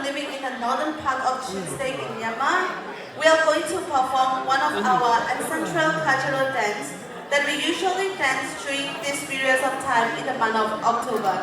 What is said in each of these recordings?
living in the northern part of Chin State in Myanmar, we are going to perform one of our ancestral cultural dance that we usually dance during this period of time in the month of October.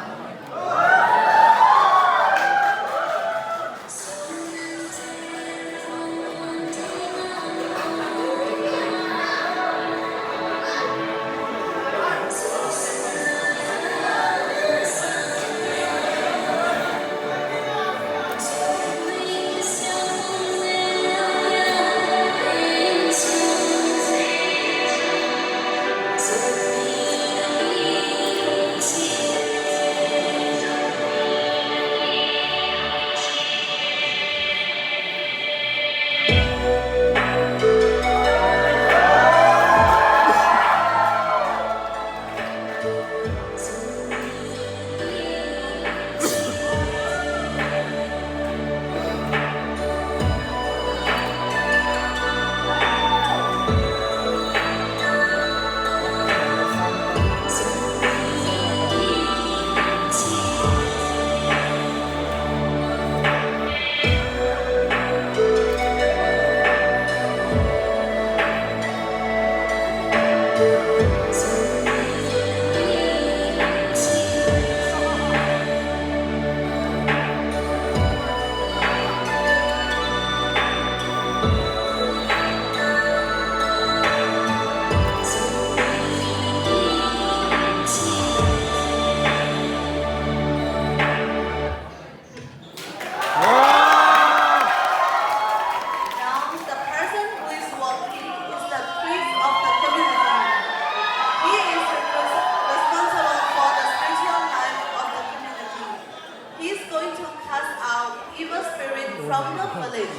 From the village,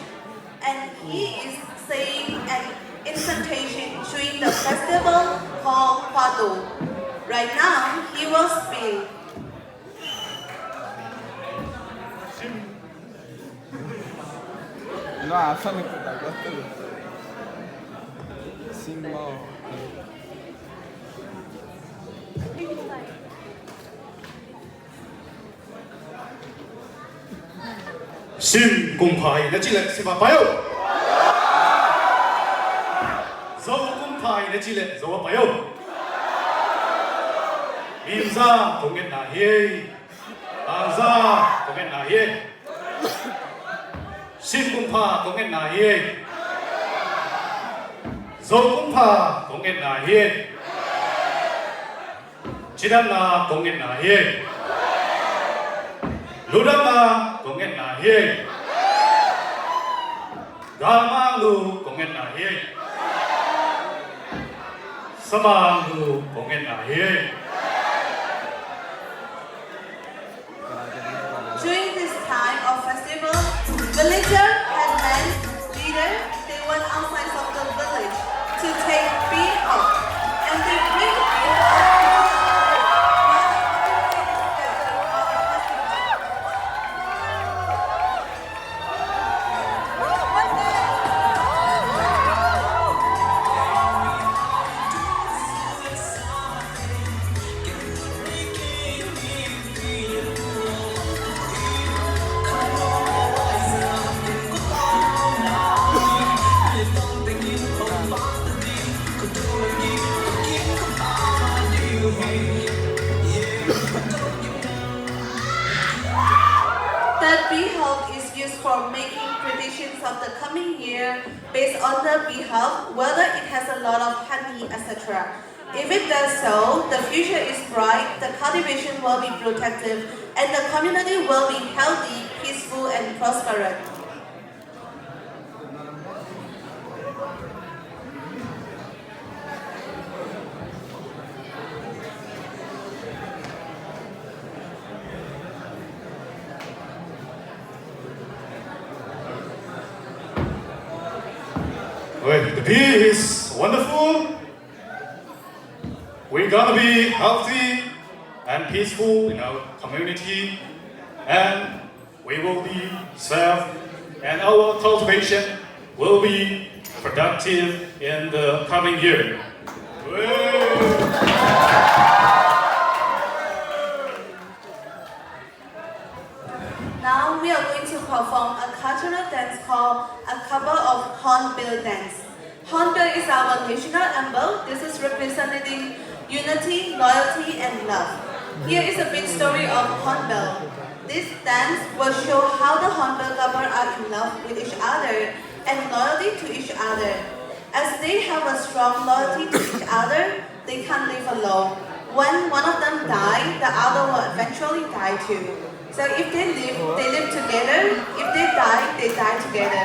and he is saying an incantation during the festival called Pado. Right now, he will speak. No, after me put that got Simba. Sim cùng phải là chỉ là xem vào phải không? Dấu cùng phải là chỉ là dấu vào phải không? Im ra có nghĩa là hiê, à ra có nghĩa là hiê. Sim cùng phải có nghĩa là hiê, dấu cùng phải có nghĩa là hiê. Chỉ đam là có nghĩa là hiê. Lu đam là có nghĩa là hiê, gà mang lu có nghĩa là hiê, sa mang lu có nghĩa là hiê. During this time of festival, villager and men leader they went outside of the village to take beer out, and they bring beer out. That beheld is used for making predictions of the coming year based on the beheld, whether it has a lot of honey, etc. If it does so, the future is bright, the cultivation will be protective, and the community will be healthy, peaceful, and prosperous. Well, the beer is wonderful. We're gonna be healthy and peaceful in our community, and we will be safe, and our cultivation will be productive in the coming year. Now we are going to perform a cultural dance called a cover of Hornbill dance. Hornbill is our national emblem. This is representing unity, loyalty, and love. Here is a big story of Hornbill. This dance will show how the Hornbill lovers are in love with each other and loyalty to each other. As they have a strong loyalty to each other, they can't live alone. When one of them dies, the other will eventually die too. So if they live together. If they die together.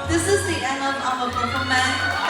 This is the end of our performance.